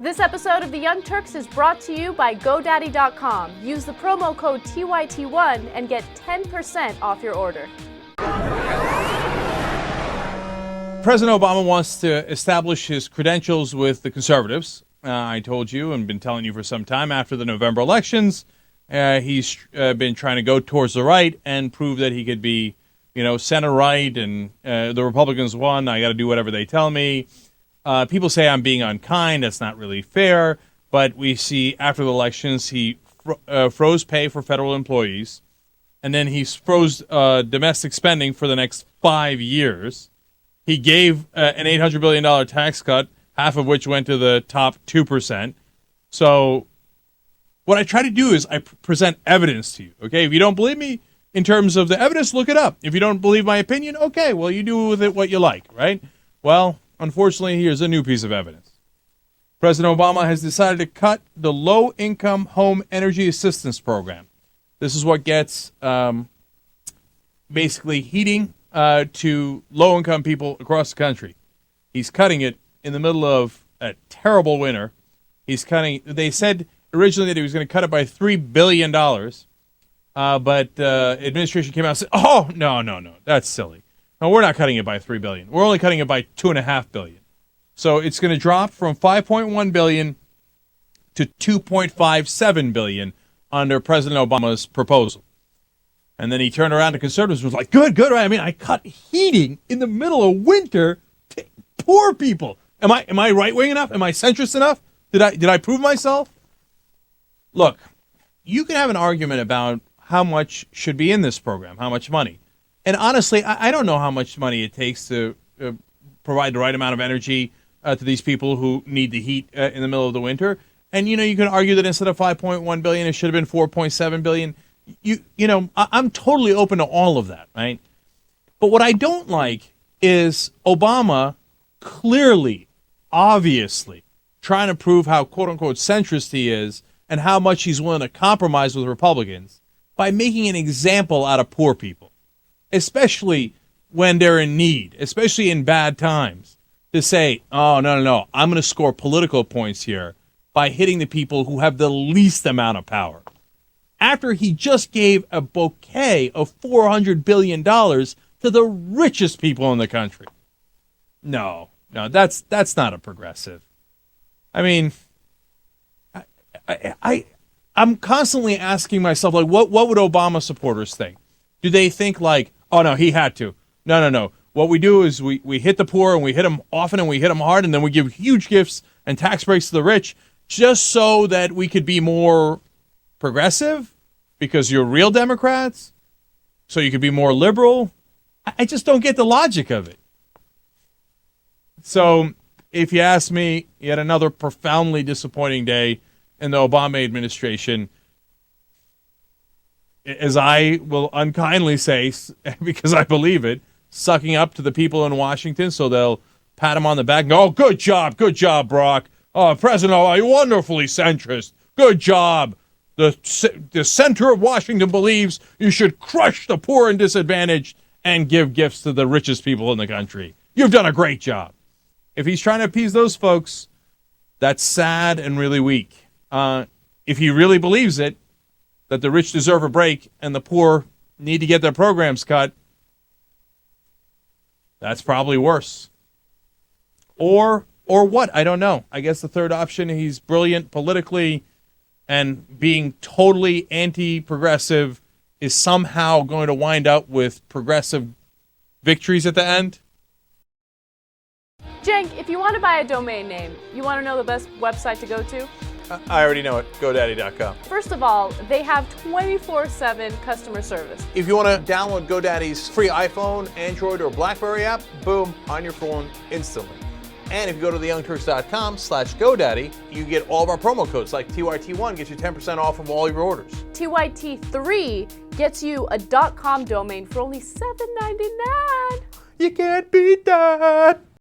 This episode of The Young Turks is brought to you by GoDaddy.com. Use the promo code TYT1 and get 10% off your order. President Obama wants to establish his credentials with the conservatives. I told you and been telling you for some time after the November elections, he's been trying to go towards the right and prove that he could be, center right, and the Republicans won. I got to do whatever they tell me. People say I'm being unkind. That's not really fair. But we see after the elections, he froze pay for federal employees, and then he froze domestic spending for the next 5 years. He gave an $800 billion tax cut, half of which went to the top 2%. So what I try to do is I present evidence to you, okay? If you don't believe me in terms of the evidence, look it up. If you don't believe my opinion, okay, well, you do with it what you like, right? Well, unfortunately, here's a new piece of evidence. President Obama has decided to cut the Low-Income Home Energy Assistance Program. This is what gets basically heating to low-income people across the country. He's cutting it in the middle of a terrible winter. They said originally that he was going to cut it by $3 billion, but administration came out and said, oh, no, that's silly. No, we're not cutting it by $3 billion. We're only cutting it by $2.5 billion. So it's going to drop from $5.1 billion to $2.57 billion under President Obama's proposal. And then he turned around to conservatives and was like, good, right? I mean, I cut heating in the middle of winter to poor people. Am I right-wing enough? Am I centrist enough? Did I prove myself? Look, you can have an argument about how much should be in this program, how much money. And honestly, I don't know how much money it takes to provide the right amount of energy to these people who need the heat in the middle of the winter. And, you can argue that instead of $5.1 billion, it should have been $4.7 billion. I'm totally open to all of that, right? But what I don't like is Obama clearly, obviously, trying to prove how quote-unquote centrist he is and how much he's willing to compromise with Republicans by making an example out of poor people, especially when they're in need, especially in bad times, to say, oh, no, I'm going to score political points here by hitting the people who have the least amount of power. After he just gave a bouquet of $400 billion to the richest people in the country. No, that's not a progressive. I mean, I'm constantly asking myself, like, what would Obama supporters think? Do they think like, oh, no, he had to? No. What we do is we hit the poor, and we hit them often, and we hit them hard, and then we give huge gifts and tax breaks to the rich just so that we could be more progressive because you're real Democrats, so you could be more liberal. I just don't get the logic of it. So if you ask me, yet another profoundly disappointing day in the Obama administration, as I will unkindly say, because I believe it, sucking up to the people in Washington so they'll pat him on the back and go, oh, good job, Brock. Oh, President, you're wonderfully centrist. Good job. The center of Washington believes you should crush the poor and disadvantaged and give gifts to the richest people in the country. You've done a great job. If he's trying to appease those folks, that's sad and really weak. If he really believes it, that the rich deserve a break and the poor need to get their programs cut, that's probably worse. Or what? I don't know. I guess the third option, he's brilliant politically, and being totally anti-progressive is somehow going to wind up with progressive victories at the end. Cenk, if you want to buy a domain name, you want to know the best website to go to? I already know it. GoDaddy.com. First of all, they have 24/7 customer service. If you want to download GoDaddy's free iPhone, Android, or BlackBerry app, boom, on your phone instantly. And if you go to theyoungturks.com/GoDaddy, you get all of our promo codes, like TYT1 gets you 10% off from all of your orders. TYT3 gets you a .com domain for only $7.99. You can't beat that.